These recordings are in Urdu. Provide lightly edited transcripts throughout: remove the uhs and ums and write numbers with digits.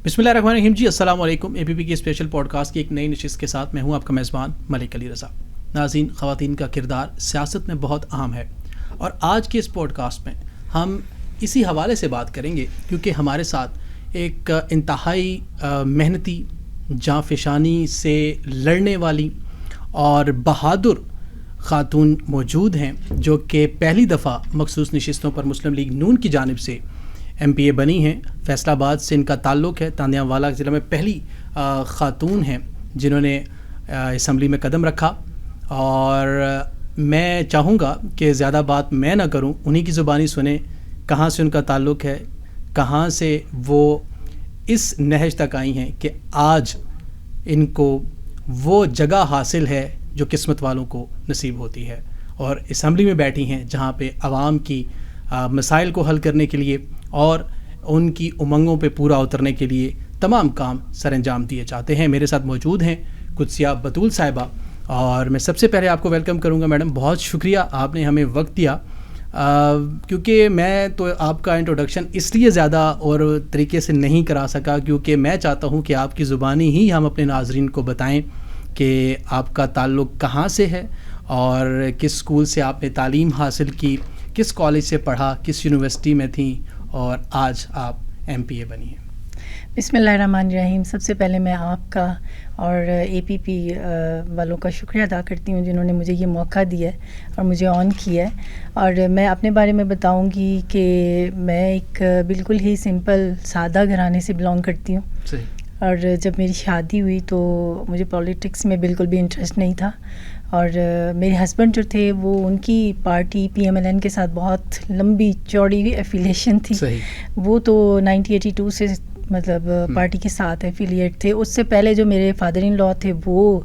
بسم اللہ الرحمن الرحیم جی، السلام علیکم۔ اے پی پی کی اسپیشل پوڈ کاسٹ کی ایک نئی نشست کے ساتھ میں ہوں آپ کا میزبان ملک علی رضا۔ ناظرین، خواتین کا کردار سیاست میں بہت اہم ہے اور آج کے اس پوڈ کاسٹ میں ہم اسی حوالے سے بات کریں گے کیونکہ ہمارے ساتھ ایک انتہائی محنتی، جاں فشانی سے لڑنے والی اور بہادر خاتون موجود ہیں جو کہ پہلی دفعہ مخصوص نشستوں پر مسلم لیگ نون کی جانب سے ایم پی اے بنی ہیں۔ فیصل آباد سے ان کا تعلق ہے۔ تانیہ والا ضلع میں پہلی خاتون ہیں جنہوں نے اسمبلی میں قدم رکھا، اور میں چاہوں گا کہ زیادہ بات میں نہ کروں، انہی کی زبانی سنیں کہاں سے ان کا تعلق ہے، کہاں سے وہ اس نہج تک آئی ہیں کہ آج ان کو وہ جگہ حاصل ہے جو قسمت والوں کو نصیب ہوتی ہے، اور اسمبلی میں بیٹھی ہیں جہاں پہ عوام کی مسائل کو حل کرنے کے لیے اور ان کی امنگوں پہ پورا اترنے کے لیے تمام کام سر انجام دیے جاتے ہیں۔ میرے ساتھ موجود ہیں قدسیہ بطول صاحبہ، اور میں سب سے پہلے آپ کو ویلکم کروں گا۔ میڈم، بہت شکریہ، آپ نے ہمیں وقت دیا، کیونکہ میں تو آپ کا انٹروڈکشن اس لیے زیادہ اور طریقے سے نہیں کرا سکا کیونکہ میں چاہتا ہوں کہ آپ کی زبانی ہی ہم اپنے ناظرین کو بتائیں کہ آپ کا تعلق کہاں سے ہے اور کس اسکول سے آپ نے تعلیم حاصل کی، کس کالج سے پڑھا، کس یونیورسٹی میں تھیں، اور آج آپ ایم پی اے بنی ہیں۔ بسم اللہ الرحمن الرحیم۔ سب سے پہلے میں آپ کا اور اے پی پی والوں کا شکریہ ادا کرتی ہوں جنہوں نے مجھے یہ موقع دیا ہے اور مجھے آن کیا ہے۔ اور میں اپنے بارے میں بتاؤں گی کہ میں ایک بالکل ہی سمپل سادہ گھرانے سے بلانگ کرتی ہوں۔ صحیح۔ اور جب میری شادی ہوئی تو مجھے پولیٹکس میں بالکل بھی انٹرسٹ نہیں تھا، اور میرے ہسبینڈ جو تھے وہ ان کی party P M L N کے ساتھ بہت لمبی چوڑی ایفیلیشن تھی۔ صحیح۔ وہ تو 1982 سے مطلب پارٹی کے ساتھ ایفیلیٹ تھے۔ اس سے پہلے جو میرے فادر ان لا تھے وہ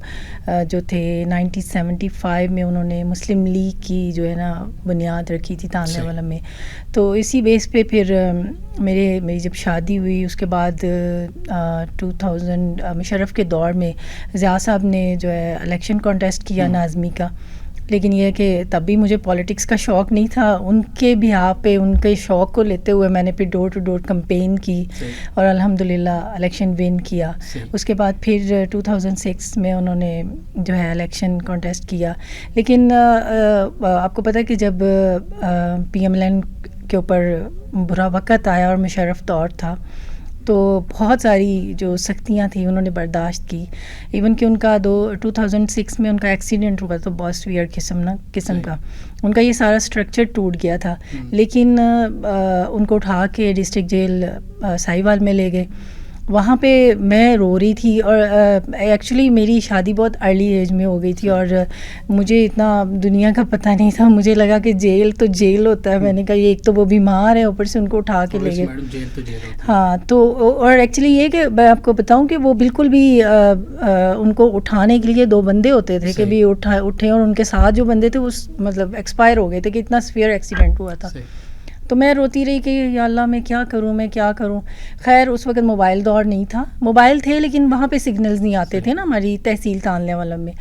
جو تھے 1975 میں انہوں نے مسلم لیگ کی جو ہے نا بنیاد رکھی تھی تانیہ والا میں۔ تو اسی بیس پہ پھر میری جب شادی ہوئی اس کے بعد 2000 مشرف کے دور میں ضیاء صاحب نے جو ہے الیکشن کانٹیسٹ کیا ناظمی کا، لیکن یہ کہ تب بھی مجھے پولیٹکس کا شوق نہیں تھا۔ ان کے بہا پہ ان کے شوق کو لیتے ہوئے میں نے پھر ڈور ٹو ڈور کمپین کی اور الحمدللہ الیکشن ون کیا۔ اس کے بعد پھر 2006 میں انہوں نے جو ہے الیکشن کانٹیسٹ کیا، لیکن آپ کو پتہ ہے کہ جب پی ایم ایل این کے اوپر برا وقت آیا اور مشرف دور تھا تو بہت ساری جو سختیاں تھیں انہوں نے برداشت کی۔ ایون کہ ان کا 2006 میں ان کا ایکسیڈنٹ ہوا تو بہت سویئر قسم کا، ان کا یہ سارا اسٹرکچر ٹوٹ گیا تھا، لیکن ان کو اٹھا کے ڈسٹرکٹ جیل ساہیوال میں لے گئے۔ وہاں پہ میں رو رہی تھی، اور ایکچولی میری شادی بہت ارلی ایج میں ہو گئی تھی اور مجھے اتنا دنیا کا پتہ نہیں تھا۔ مجھے لگا کہ جیل تو جیل ہوتا ہے، میں نے کہا یہ ایک تو وہ بیمار ہے اوپر سے ان کو اٹھا کے لے گئے۔ ہاں، تو اور ایکچولی یہ کہ میں آپ کو بتاؤں کہ وہ بالکل بھی ان کو اٹھانے کے لیے 2 بندے ہوتے تھے کہ بھی اٹھے، اور ان کے ساتھ جو بندے تھے وہ مطلب ایکسپائر ہو گئے تھے کہ اتنا سیویئر ایکسیڈنٹ ہوا تھا۔ تو میں روتی رہی کہ یا اللہ میں کیا کروں۔ خیر اس وقت موبائل دور نہیں تھا، موبائل تھے لیکن وہاں پہ سگنلز نہیں آتے تھے نا ہماری تحصیل تانیہ والا میں۔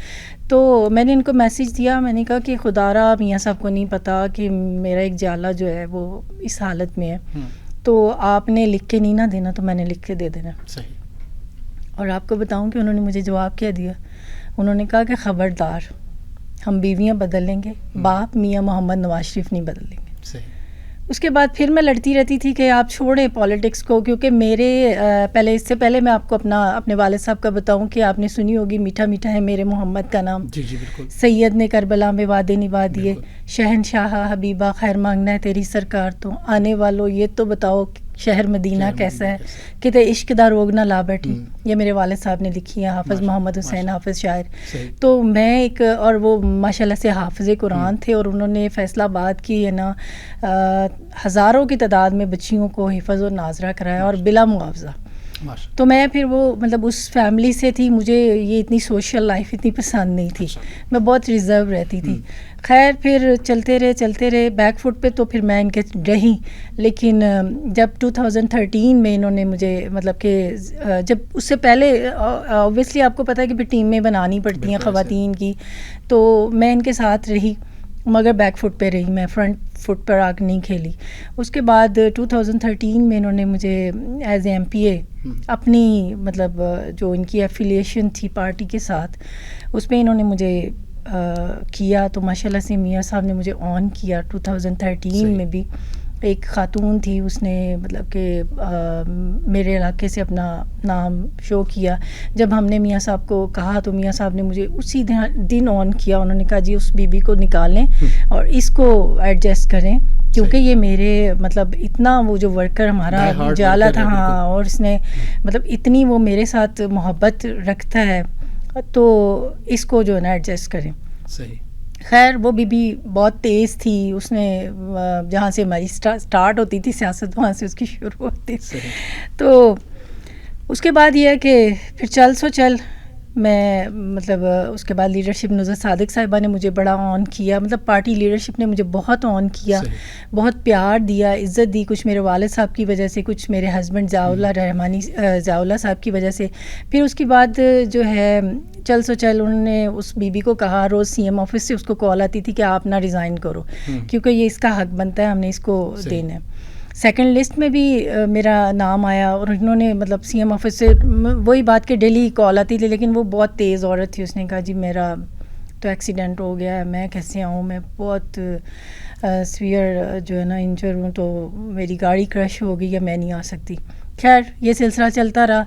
تو میں نے ان کو میسیج دیا، میں نے کہا کہ خدا را میاں صاحب کو نہیں پتا کہ میرا ایک جالا جو ہے وہ اس حالت میں ہے، تو آپ نے لکھ کے نہیں نہ دینا تو میں نے لکھ کے دے دینا۔ اور آپ کو بتاؤں کہ انہوں نے مجھے جواب کیا دیا، انہوں نے کہا کہ خبردار، ہم بیویاں بدل لیں گے، باپ میاں محمد نواز شریف نہیں بدل لیں گے۔ اس کے بعد پھر میں لڑتی رہتی تھی کہ آپ چھوڑیں پولیٹکس کو، کیونکہ میرے اس سے پہلے میں آپ کو اپنے والد صاحب کا بتاؤں کہ آپ نے سنی ہوگی میٹھا میٹھا ہے میرے محمد کا نام۔ جی بالکل۔ سید نے کربلا میں وعدے نبھا دیے، شہنشاہ حبیبہ خیر مانگنا ہے تیری سرکار تو، آنے والوں یہ تو بتاؤ شہر مدینہ کیسا ہے، کتے عشق دا روگ نہ لا بیٹھی۔ یہ میرے والد صاحب نے لکھی ہے، حافظ محمد حسین حافظ شاعر۔ تو میں ایک، اور وہ ماشاءاللہ سے حافظ قرآن تھے، اور انہوں نے فیصل آباد کی ہے نا ہزاروں کی تعداد میں بچیوں کو حفظ و ناظرہ کرایا اور بلا معاوضہ۔ تو میں پھر وہ مطلب اس فیملی سے تھی، مجھے یہ اتنی سوشل لائف اتنی پسند نہیں تھی، میں بہت ریزرو رہتی تھی۔ خیر پھر چلتے رہے بیک فٹ پہ، تو پھر میں ان کے رہی، لیکن جب 2013 میں انہوں نے مجھے مطلب کہ جب اس سے پہلے اوبویسلی آپ کو پتہ ہے کہ پھر ٹیم میں بنانی پڑتی ہیں خواتین کی، تو میں ان کے ساتھ رہی۔ مگر بیک فٹ پہ رہی، میں فرنٹ فٹ پر آ کے نہیں کھیلی. اس کے بعد 2013 میں انہوں نے مجھے ایز اے MPA اپنی مطلب جو ان کی ایفیلیشن تھی پارٹی کے ساتھ اس میں انہوں نے مجھے کیا. تو ماشاء اللہ سے میاں صاحب نے مجھے آن کیا 2013 میں بھی. ایک خاتون تھی، اس نے مطلب کہ میرے علاقے سے اپنا نام شو کیا. جب ہم نے میاں صاحب کو کہا تو میاں صاحب نے مجھے اسی دن آن کیا. انہوں نے کہا جی اس بی بی کو نکالیں اور اس کو ایڈجسٹ کریں، کیونکہ یہ میرے مطلب اتنا وہ جو ورکر ہمارا جالا تھا، ہاں، اور اس نے مطلب اتنی وہ میرے ساتھ محبت رکھتا ہے تو اس کو جو ہے نا ایڈجسٹ کریں. صحیح. خیر وہ بی بہت تیز تھی، اس نے جہاں سے ہماری سٹارٹ ہوتی تھی سیاست وہاں سے اس کی شروع ہوتی تھی. تو اس کے بعد یہ ہے کہ پھر چل میں مطلب اس کے بعد لیڈرشپ نصرت صادق صاحبہ نے مجھے بڑا آن کیا، مطلب پارٹی لیڈرشپ نے مجھے بہت آن کیا، بہت پیار دیا، عزت دی، کچھ میرے والد صاحب کی وجہ سے، کچھ میرے ہسبینڈ ضیاء اللہ صاحب کی وجہ سے. پھر اس کے بعد جو ہے چل انہوں نے اس بی بی کو کہا، روز CM آفس سے اس کو کال آتی تھی کہ آپ نہ ریزائن کرو کیونکہ یہ اس کا حق بنتا ہے، ہم نے اس کو دینا ہے. سیکنڈ لسٹ میں بھی میرا نام آیا اور انہوں نے مطلب CM آفس سے وہی بات کہ ڈیلی کال آتی تھی، لیکن وہ بہت تیز عورت تھی. اس نے کہا جی میرا تو ایکسیڈنٹ ہو گیا ہے، میں کیسے آؤں، میں بہت سویئر جو ہے نا انجر ہوں، تو میری گاڑی کرش ہو گئی ہے، میں نہیں آ سکتی. خیر یہ سلسلہ چلتا رہا.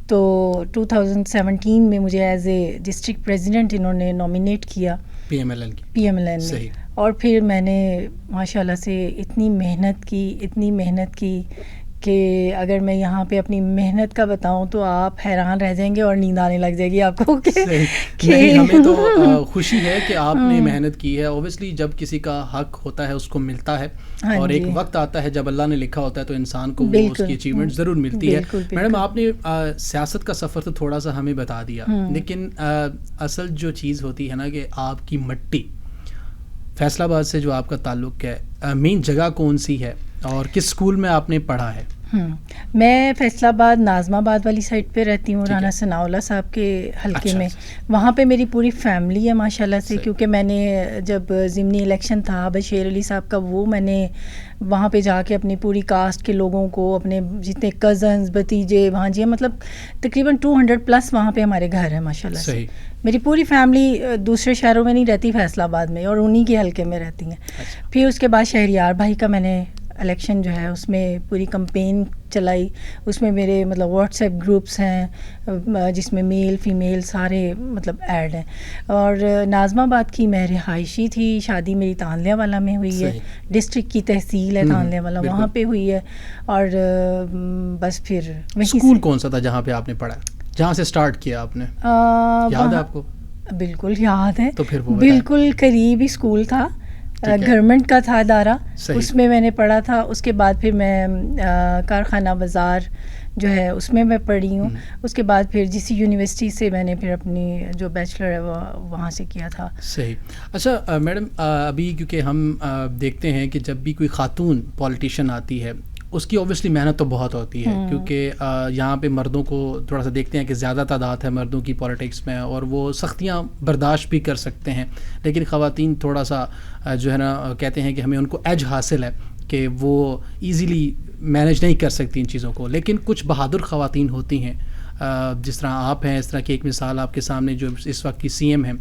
تو 2017 میں مجھے ایز اے ڈسٹرکٹ پریزیڈنٹ انہوں نے نامینیٹ کیا PMLN میں. اور پھر میں نے ماشاء اللہ سے اتنی محنت کی کہ اگر میں یہاں پہ اپنی محنت کا بتاؤں تو آپ حیران رہ جائیں گے اور نیند آنے لگ جائے گی آپ کو کہ ہمیں تو خوشی ہے کہ آپ نے محنت کی ہے. اوبیسلی جب کسی کا حق ہوتا ہے اس کو ملتا ہے، اور ایک وقت آتا ہے جب اللہ نے لکھا ہوتا ہے تو انسان کو وہ اس کی اچیومنٹ ضرور ملتی ہے. میڈم آپ نے سیاست کا سفر تو تھوڑا سا ہمیں بتا دیا، لیکن اصل جو چیز ہوتی ہے نا کہ آپ کی مٹی فیصل آباد سے جو آپ کا تعلق ہے، مین جگہ کون سی ہے اور کس اسکول میں آپ نے پڑھا ہے؟ میں فیصل آباد ناظم آباد والی سائڈ پہ رہتی ہوں، رانا ثناء اللہ صاحب کے حلقے میں. وہاں پہ میری پوری فیملی ہے ماشاء اللہ سے، کیونکہ میں نے جب ضمنی الیکشن تھا بشیر علی صاحب کا، وہ میں نے وہاں پہ جا کے اپنی پوری کاسٹ کے لوگوں کو، اپنے جتنے کزنز بھتیجے وہاں جی مطلب تقریباً 200+ وہاں پہ ہمارے گھر ہیں ماشاء اللہ سے. میری پوری فیملی دوسرے شہروں میں نہیں رہتی، فیصل آباد میں، اور انہی کے حلقے میں رہتی ہیں. پھر اس کے بعد شہریار بھائی کا میں نے الیکشن جو ہے اس میں پوری کمپین چلائی. اس میں میرے مطلب واٹس ایپ گروپس ہیں جس میں میل فیمیل سارے مطلب ایڈ ہیں. اور ناظم آباد کی میں رہائشی تھی، شادی میری تانلیہ والا میں ہوئی ہے، ڈسٹرکٹ کی تحصیل ہے تانلیہ والا، وہاں پہ ہوئی ہے. اور بس پھر اسکول کون سا تھا جہاں پہ آپ نے پڑھا، جہاں سے سٹارٹ کیا آپ نے، یاد ہے آپ کو؟ بالکل یاد ہے. تو پھر وہ بالکل قریب ہی اسکول تھا، گورنمنٹ کا تھا ادارہ، اس میں میں نے پڑھا تھا. اس کے بعد پھر میں کارخانہ بازار جو ہے اس میں پڑھی ہوں. اس کے بعد پھر GC یونیورسٹی سے میں نے پھر اپنی جو بیچلر ہے وہ وہاں سے کیا تھا. صحیح. اچھا میڈم، ابھی کیونکہ ہم دیکھتے ہیں کہ جب بھی کوئی خاتون پولیٹیشین آتی ہے اس کی اوبیسلی محنت تو بہت ہوتی ہے، کیونکہ یہاں پہ مردوں کو تھوڑا سا دیکھتے ہیں کہ زیادہ تعداد ہے مردوں کی پولیٹکس میں، اور وہ سختیاں برداشت بھی کر سکتے ہیں. لیکن خواتین تھوڑا سا جو ہے نا کہتے ہیں کہ ہمیں ان کو ایج حاصل ہے کہ وہ ایزیلی مینیج نہیں کر سکتی ان چیزوں کو. لیکن کچھ بہادر خواتین ہوتی ہیں جس طرح آپ ہیں. اس طرح کی ایک مثال آپ کے سامنے جو اس وقت کی CM ہیں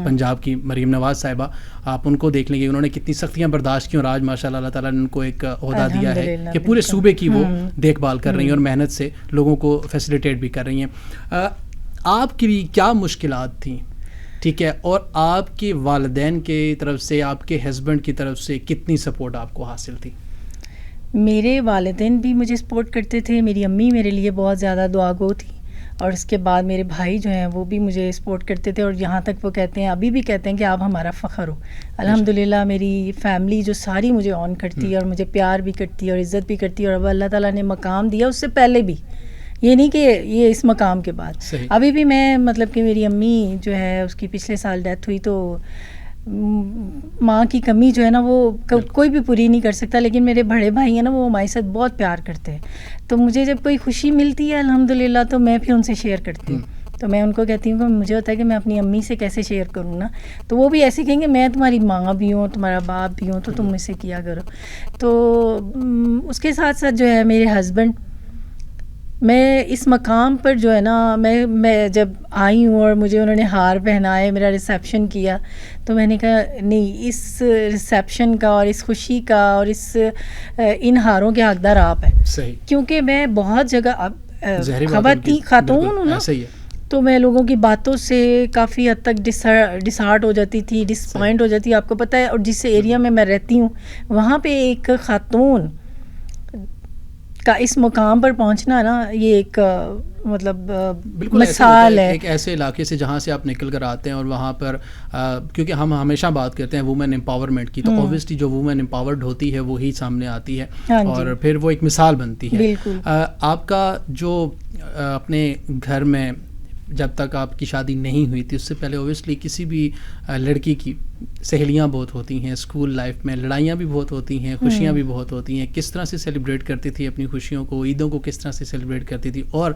پنجاب کی مریم نواز صاحبہ، آپ ان کو دیکھ لیں گے انہوں نے کتنی سختیاں برداشت کی، اور آج ماشاء اللہ اللہ تعالیٰ نے ان کو ایک عہدہ دیا ہے کہ پورے صوبے کی وہ دیکھ بھال کر رہی ہیں اور محنت سے لوگوں کو فیسیلیٹیٹ بھی کر رہی ہیں. آپ کی بھی کیا مشکلات تھیں، ٹھیک ہے، اور آپ کے والدین کی طرف سے، آپ کے ہسبینڈ کی طرف سے کتنی سپورٹ آپ کو حاصل تھی؟ میرے والدین بھی مجھے سپورٹ کرتے تھے، میری امی میرے لیے بہت زیادہ دعا گو تھی، اور اس کے بعد میرے بھائی جو ہیں وہ بھی مجھے سپورٹ کرتے تھے. اور یہاں تک وہ کہتے ہیں، ابھی بھی کہتے ہیں کہ آپ ہمارا فخر ہو. الحمدللہ میری فیملی جو ساری مجھے آن کرتی ہے اور مجھے پیار بھی کرتی ہے اور عزت بھی کرتی ہے. اور اب اللہ تعالیٰ نے مقام دیا اس سے پہلے بھی، یہ نہیں کہ یہ اس مقام کے بعد. ابھی بھی میں مطلب کہ میری امی جو ہے اس کی پچھلے سال ڈیتھ ہوئی، تو ماں کی کمی جو ہے نا وہ کوئی بھی پوری نہیں کر سکتا. لیکن میرے بڑے بھائی ہیں نا وہ ہمارے ساتھ بہت پیار کرتے ہیں، تو مجھے جب کوئی خوشی ملتی ہے الحمدللہ تو میں پھر ان سے شیئر کرتی ہوں. تو میں ان کو کہتی ہوں کہ مجھے ہوتا ہے کہ میں اپنی امی سے کیسے شیئر کروں نا, تو وہ بھی ایسے کہیں گے میں تمہاری ماں بھی ہوں, تمہارا باپ بھی ہوں, تو تم مجھ سے کیا کرو. تو اس کے ساتھ ساتھ جو ہے میرے ہسبینڈ, میں اس مقام پر جو ہے نا, میں جب آئی ہوں اور مجھے انہوں نے ہار پہنائے, میرا ریسیپشن کیا, تو میں نے کہا نہیں, اس ریسیپشن کا اور اس خوشی کا اور ان ہاروں کے حقدار آپ ہیں. صحیح. کیونکہ میں بہت جگہ خاتون ہوں نا, تو میں لوگوں کی باتوں سے کافی حد تک ڈسہارٹ ہو جاتی تھی, ڈسپوائنٹ ہو جاتی, آپ کو پتہ ہے. اور جس ایریا میں رہتی ہوں وہاں پہ ایک خاتون کا اس مقام پر پہنچنا نا, یہ ایک مطلب مثال ہے. ایک ایسے علاقے سے جہاں سے آپ نکل کر آتے ہیں اور وہاں پر کیونکہ ہم ہمیشہ بات کرتے ہیں وومن امپاورمنٹ کی, تو اوبویسلی جو وومن امپاورڈ ہوتی ہے وہی سامنے آتی ہے اور پھر وہ ایک مثال بنتی ہے. آپ کا جو اپنے گھر میں جب تک آپ کی شادی نہیں ہوئی تھی اس سے پہلے اوبویسلی کسی بھی لڑکی کی سہیلیاں بہت ہوتی ہیں, اسکول لائف میں لڑائیاں بھی بہت ہوتی ہیں, خوشیاں بھی بہت ہوتی ہیں. کس طرح سے سیلیبریٹ کرتی تھی اپنی خوشیوں کو, عیدوں کو کس طرح سے سیلیبریٹ کرتی تھی؟ اور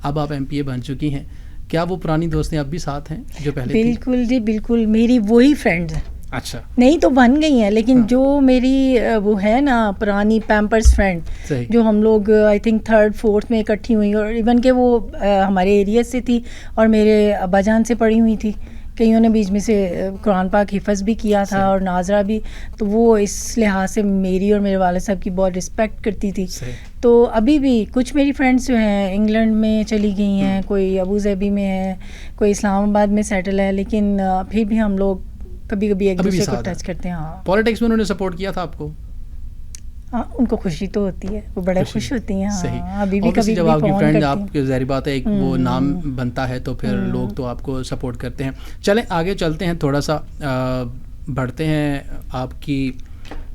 اب آپ MPA بن چکی ہیں, کیا وہ پرانی دوستیں اب بھی ساتھ ہیں جو پہلے؟ بالکل جی بالکل, میری وہی فرینڈز ہیں. اچھا, نہیں تو بن گئی ہیں, لیکن جو میری وہ ہے نا پرانی پیمپرس فرینڈ, جو ہم لوگ آئی تھنک 3rd 4th میں اکٹھی ہوئی, اور ایون کہ وہ ہمارے ایریا سے تھی اور میرے ابا جان سے پڑھی ہوئی تھی, کئیوں نے بیچ میں سے قرآن پاک حفظ بھی کیا تھا اور ناظرہ بھی, تو وہ اس لحاظ سے میری اور میرے والد صاحب کی بہت رسپیکٹ کرتی تھی. تو ابھی بھی کچھ میری فرینڈس جو ہیں انگلینڈ میں چلی گئی ہیں, کوئی ابو ظہبی میں ہے, کوئی اسلام آباد میں سیٹل ہے, لیکن پھر بھی ہم لوگ کبھی کبھی ایک دوسرے کو ٹچ کرتے ہیں. ہاں, پالیٹکس میں انہوں نے سپورٹ کیا تھا آپ کو؟ ہاں, ان کو خوشی تو ہوتی ہے, وہ بڑے خوش ہوتی ہیں. ہاں, ابھی بھی کبھی جب آپ کی فرینڈ آپ کی ظاہری بات ہے ایک وہ نام بنتا ہے تو پھر لوگ تو آپ کو سپورٹ کرتے ہیں. چلیں آگے چلتے ہیں, تھوڑا سا بڑھتے ہیں آپ کی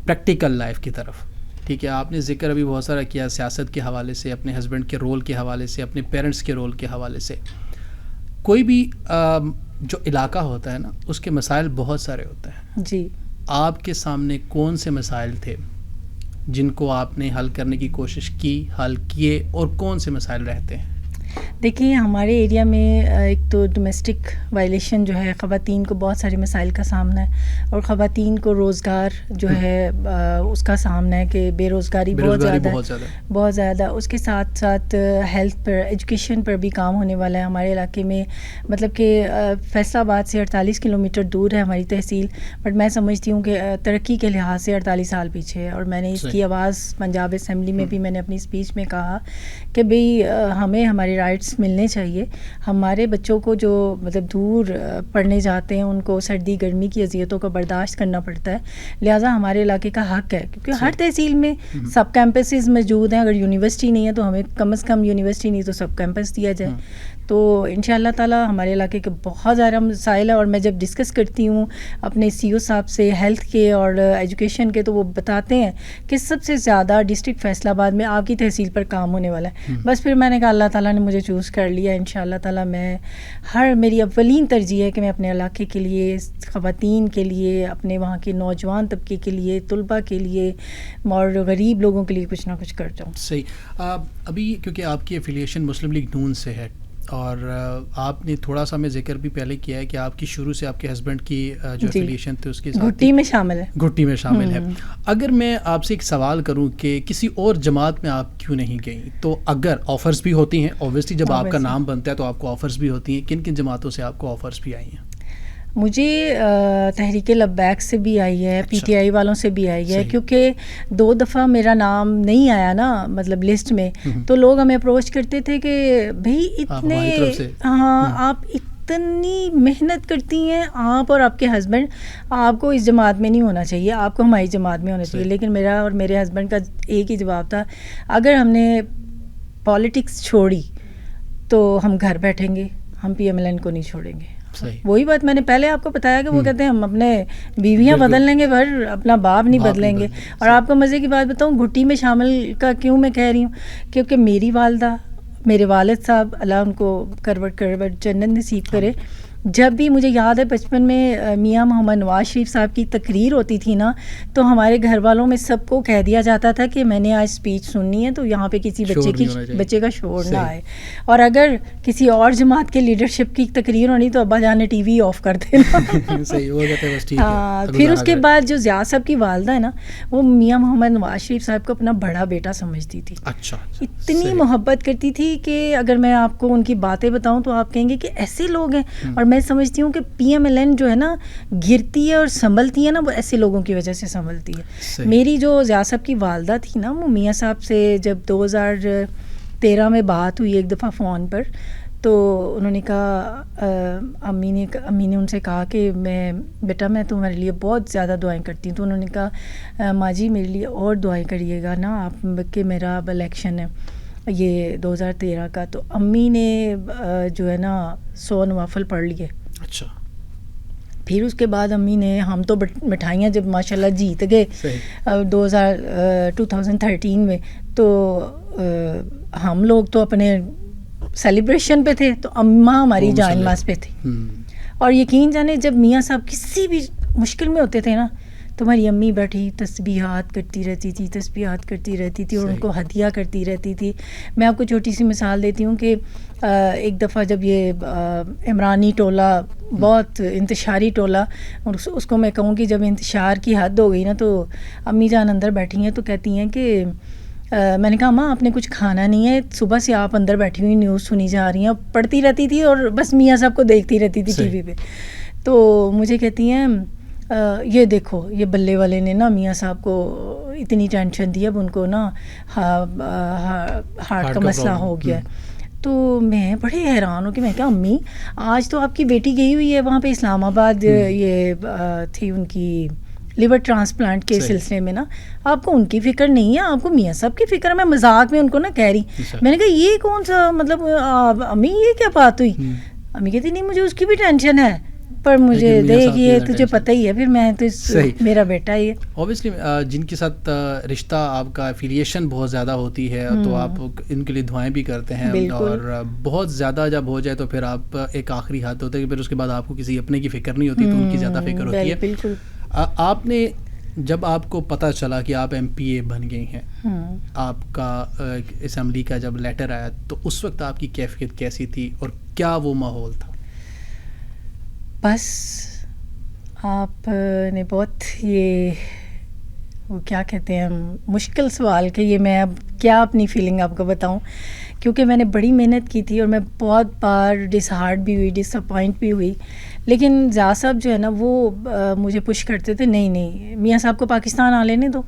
پریکٹیکل لائف کی طرف. ٹھیک ہے, آپ نے ذکر ابھی بہت سارا کیا سیاست کے حوالے سے, اپنے ہسبینڈ کے رول کے حوالے سے, اپنے پیرنٹس کے رول کے حوالے سے. کوئی بھی جو علاقہ ہوتا ہے نا اس کے مسائل بہت سارے ہوتے ہیں. جی, آپ کے سامنے کون سے مسائل تھے جن کو آپ نے حل کرنے کی کوشش کی, حل کیے, اور کون سے مسائل رہتے ہیں؟ دیکھیے ہمارے ایریا میں ایک تو ڈومیسٹک وائلیشن جو ہے, خواتین کو بہت سارے مسائل کا سامنا ہے, اور خواتین کو روزگار جو ہے اس کا سامنا ہے کہ بے روزگاری بہت زیادہ. اس کے ساتھ ساتھ ہیلتھ پر, ایجوکیشن پر بھی کام ہونے والا ہے ہمارے علاقے میں. مطلب کہ فیصل آباد سے 48 کلومیٹر دور ہے ہماری تحصیل, بٹ میں سمجھتی ہوں کہ ترقی کے لحاظ سے 48 سال پیچھے ہے. اور میں نے اس کی آواز پنجاب اسمبلی میں بھی میں نے اپنی اسپیچ میں کہا کہ بھئی ہمیں ہمارے رائٹس ملنے چاہیے. ہمارے بچوں کو جو مطلب دور پڑھنے جاتے ہیں ان کو سردی گرمی کی اذیتوں کو برداشت کرنا پڑتا ہے, لہٰذا ہمارے علاقے کا حق ہے, کیونکہ ہر تحصیل میں سب کیمپسز موجود ہیں. اگر یونیورسٹی نہیں ہے تو ہمیں کم از کم یونیورسٹی نہیں تو سب کیمپس دیا جائے. تو انشاءاللہ تعالی ہمارے علاقے کے بہت زیادہ مسائل ہے, اور میں جب ڈسکس کرتی ہوں اپنے CO صاحب سے ہیلتھ کے اور ایجوکیشن کے, تو وہ بتاتے ہیں کہ سب سے زیادہ ڈسٹرکٹ فیصل آباد میں آپ کی تحصیل پر کام ہونے والا ہے. بس پھر میں نے کہا اللہ تعالیٰ نے مجھے چوز کر لیا. انشاءاللہ تعالی میں میری اولین ترجیح ہے کہ میں اپنے علاقے کے لیے, خواتین کے لیے, اپنے وہاں کے نوجوان طبقے کے لیے, طلباء کے لیے اور غریب لوگوں کے لیے کچھ نہ کچھ کرتا ہوں. صحیح. ابھی کیونکہ آپ کی ایفیلیشن مسلم لیگ نون سے ہے, اور آپ نے تھوڑا سا میں ذکر بھی پہلے کیا ہے کہ آپ کی شروع سے آپ کے ہسبینڈ کی جو ایفیلیشن تھی اس کے ساتھ گھٹی میں شامل ہے. گھٹی میں شامل ہے. اگر میں آپ سے ایک سوال کروں کہ کسی اور جماعت میں آپ کیوں نہیں گئیں, تو اگر آفرز بھی ہوتی ہیں اوبویسلی جب آپ کا نام بنتا ہے تو آپ کو آفرز بھی ہوتی ہیں, کن کن جماعتوں سے آپ کو آفرز بھی آئی ہیں؟ مجھے تحریک لبیک سے بھی آئی ہے, PTI والوں سے بھی آئی ہے, کیونکہ 2 دفعہ میرا نام نہیں آیا نا مطلب لسٹ میں, تو لوگ ہمیں اپروچ کرتے تھے کہ بھئی اتنے آپ اتنی محنت کرتی ہیں, آپ اور آپ کے ہسبینڈ, آپ کو اس جماعت میں نہیں ہونا چاہیے, آپ کو ہماری جماعت میں ہونا چاہیے. لیکن میرا اور میرے ہسبینڈ کا ایک ہی جواب تھا, اگر ہم نے پالیٹکس چھوڑی تو ہم گھر بیٹھیں گے, ہم PMLN کو نہیں چھوڑیں گے. وہی بات میں نے پہلے آپ کو بتایا کہ وہ کہتے ہیں ہم اپنے بیویاں بدل لیں گے پر اپنا باپ نہیں بدلیں گے. اور آپ کو مزے کی بات بتاؤں, گھٹی میں شامل کا کیوں میں کہہ رہی ہوں, کیونکہ میری والدہ, میرے والد صاحب اللہ ان کو کروٹ جنت نصیب کرے, جب بھی مجھے یاد ہے بچپن میں میاں محمد نواز شریف صاحب کی تقریر ہوتی تھی نا تو ہمارے گھر والوں میں سب کو کہہ دیا جاتا تھا کہ میں نے آج اسپیچ سننی ہے تو یہاں پہ کسی بچے کا شور نہ آئے, اور اگر کسی اور جماعت کے لیڈرشپ کی تقریر ہونی تو ابا جان نے ٹی وی آف کر دینا. ہاں, پھر اس کے بعد جو ضیاء صاحب کی والدہ ہے نا وہ میاں محمد نواز شریف صاحب کو اپنا بڑا بیٹا سمجھتی تھی. اچھا, اتنی محبت کرتی تھی کہ اگر میں آپ کو ان کی باتیں بتاؤں تو آپ کہیں گے کہ ایسے لوگ ہیں. اور میں سمجھتی ہوں کہ پی ایم ایل این جو ہے نا گرتی ہے اور سنبھلتی ہے نا وہ ایسے لوگوں کی وجہ سے سنبھلتی ہے. میری جو ضیاء صاحب کی والدہ تھی نا وہ میاں صاحب سے جب 2013 میں بات ہوئی ایک دفعہ فون پر تو انہوں نے کہا امی نے ان سے کہا کہ بیٹا میں تمہارے لیے بہت زیادہ دعائیں کرتی ہوں. تو انہوں نے کہا ماں جی میرے لیے اور دعائیں کریے گا نا آپ کہ میرا اب الیکشن ہے یہ 2013 کا. تو امی نے جو ہے نا 100 نوافل پڑھ لیے. اچھا. پھر اس کے بعد امی نے ہم تو مٹھائیاں جب ماشاء اللہ جیت گئے 2013 میں تو ہم لوگ تو اپنے سیلیبریشن پہ تھے تو اماں ہماری جائے نماز پہ تھی. اور یقین جانے جب میاں صاحب کسی بھی مشکل میں ہوتے تھے نا تمہاری امی بیٹھی تسبیحات کرتی رہتی تھی اور ان کو ہدیہ کرتی رہتی تھی. میں آپ کو چھوٹی سی مثال دیتی ہوں کہ ایک دفعہ جب یہ عمرانی ٹولہ بہت انتشاری ٹولہ اس کو میں کہوں کہ جب انتشار کی حد ہو گئی نا تو امی جان اندر بیٹھی ہیں تو کہتی ہیں کہ میں نے کہا ماں آپ نے کچھ کھانا نہیں ہے, صبح سے آپ اندر بیٹھی ہوئی نیوز سنی جا رہی ہیں. پڑھتی رہتی تھی اور بس میاں صاحب کو دیکھتی رہتی تھی ٹی وی پہ. تو مجھے کہتی ہیں یہ دیکھو یہ بلے والے نے نا میاں صاحب کو اتنی ٹینشن دی, اب ان کو نا ہارٹ کا مسئلہ ہو گیا. تو میں بڑے حیران ہوں کہ میں کہا امی آج تو آپ کی بیٹی گئی ہوئی ہے وہاں پہ اسلام آباد, یہ تھی ان کی لیور ٹرانسپلانٹ کے سلسلے میں نا, آپ کو ان کی فکر نہیں ہے, آپ کو میاں صاحب کی فکر ہے. میں مذاق میں ان کو نا کہہ رہی, میں نے کہا یہ کون سا مطلب امی یہ کیا بات ہوئی. امی کہتی نہیں مجھے اس کی بھی ٹینشن ہے پر مجھے دیکھ یہ تجھے پتہ ہی ہے پھر میں تو میرا بیٹا ہی ہے. اوبیسلی جن کے ساتھ رشتہ آپ کا افیلیشن بہت زیادہ ہوتی ہے تو آپ ان کے لیے دعائیں بھی کرتے ہیں, اور بہت زیادہ جب ہو جائے تو پھر آپ ایک آخری حد ہوتا ہے کہ پھر اس کے بعد آپ کو کسی اپنے کی فکر نہیں ہوتی تو ان کی زیادہ فکر ہوتی ہے. بالکل. آپ نے جب آپ کو پتہ چلا کہ آپ ایم پی اے بن گئی ہیں, آپ کا اسمبلی کا جب لیٹر آیا تو اس وقت آپ کی کیفیت کیسی تھی اور کیا وہ ماحول تھا؟ بس آپ نے بہت یہ وہ کیا کہتے ہیں مشکل سوال کہ یہ میں اب کیا اپنی فیلنگ آپ کو بتاؤں, کیونکہ میں نے بڑی محنت کی تھی اور میں بہت بار ڈس ہارٹ بھی ہوئی, ڈس اپوائنٹ بھی ہوئی. لیکن ضیاء صاحب جو ہے نا وہ مجھے پش کرتے تھے نہیں میاں صاحب کو پاکستان آ لینے دو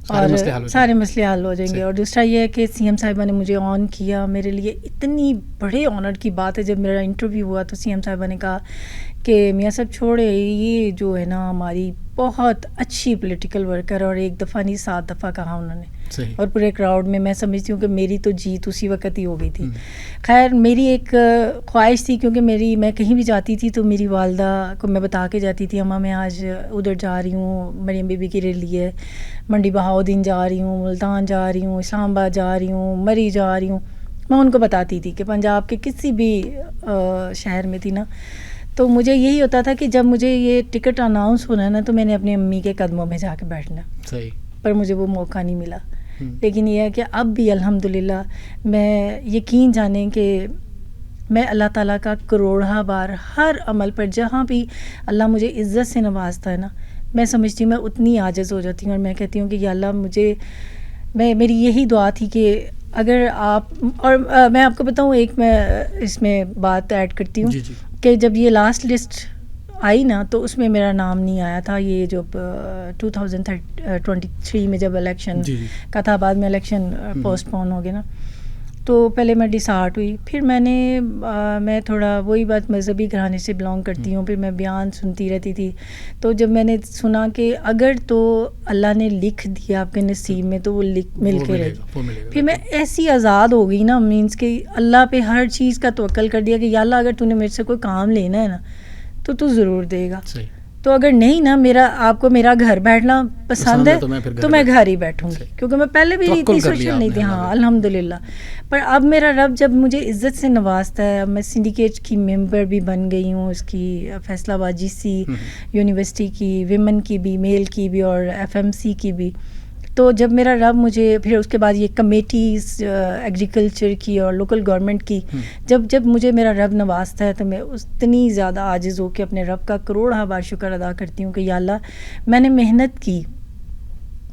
اور سارے مسئلے حل ہو جائیں گے. اور دوسرا یہ ہے کہ سی ایم صاحبہ نے مجھے آن کیا, میرے لیے اتنی بڑے آنر کی بات ہے. جب میرا انٹرویو ہوا تو سی ایم صاحبہ نے کہا کہ میاں صاحب چھوڑے یہ جو ہے نا ہماری بہت اچھی پولیٹیکل ورکر, اور ایک دفعہ نہیں 7 دفعہ کہا انہوں نے, اور پورے کراؤڈ میں سمجھتی ہوں کہ میری تو جیت اسی وقت ہی ہو گئی تھی. خیر میری ایک خواہش تھی کیونکہ میں کہیں بھی جاتی تھی تو میری والدہ کو میں بتا کے جاتی تھی اماں میں آج ادھر جا رہی ہوں, مریم بی بی کی ریلی ہے, منڈی بہاؤدین جا رہی ہوں, ملتان جا رہی ہوں, اسلام آباد جا رہی ہوں, مری جا رہی ہوں. میں ان کو بتاتی تھی کہ پنجاب کے کسی بھی شہر میں تھی نا تو مجھے یہی ہوتا تھا کہ جب مجھے یہ ٹکٹ اناؤنس ہونا ہے نا تو میں نے اپنی امی کے قدموں میں جا کے بیٹھنا. صحیح. پر مجھے وہ موقع نہیں ملا. لیکن یہ ہے کہ اب بھی الحمدللہ میں یقین جانیں کہ میں اللہ تعالیٰ کا کروڑہ بار ہر عمل پر جہاں بھی اللہ مجھے عزت سے نوازتا ہے نا میں سمجھتی ہوں میں اتنی عاجز ہو جاتی ہوں اور میں کہتی ہوں کہ یا اللہ مجھے میری یہی دعا تھی کہ اگر آپ اور میں آپ کو بتاؤں ایک میں اس میں بات ایڈ کرتی ہوں کہ جب یہ لاسٹ لسٹ آئی نا تو اس میں میرا نام نہیں آیا تھا. یہ جب 2023 میں جب الیکشن کا تھا, بعد میں الیکشن پوسٹ پون ہو گیا نا, تو پہلے میں ڈسہارٹ ہوئی. پھر میں تھوڑا وہی بات مذہبی گھرانے سے بلانگ کرتی ہوں, پھر میں بیان سنتی رہتی تھی. تو جب میں نے سنا کہ اگر تو اللہ نے لکھ دیا آپ کے نصیب میں تو وہ مل کے رہے گی, پھر میں ایسی آزاد ہو گئی نا, مینس کہ اللہ پہ ہر چیز کا توکل کر دیا کہ یا اللہ اگر تو نے میرے سے کوئی کام لینا ہے نا تو ضرور دے گا. تو اگر نہیں نا آپ کو میرا گھر بیٹھنا پسند ہے تو میں گھر ہی بیٹھوں گی, کیونکہ میں پہلے بھی اتنی سوشل نہیں تھی. ہاں الحمدللہ. پر اب میرا رب جب مجھے عزت سے نوازتا ہے, اب میں سنڈیکیٹ کی ممبر بھی بن گئی ہوں, اس کی فیصل آباد GC یونیورسٹی کی, ویمن کی بھی, میل کی بھی, اور FMC کی بھی. تو جب میرا رب مجھے, پھر اس کے بعد یہ کمیٹیز ایگریکلچر کی اور لوکل گورنمنٹ کی, جب مجھے میرا رب نوازتا ہے تو میں اتنی زیادہ عاجز ہو کے اپنے رب کا کروڑہ بار شکر ادا کرتی ہوں کہ یا اللہ میں نے محنت کی,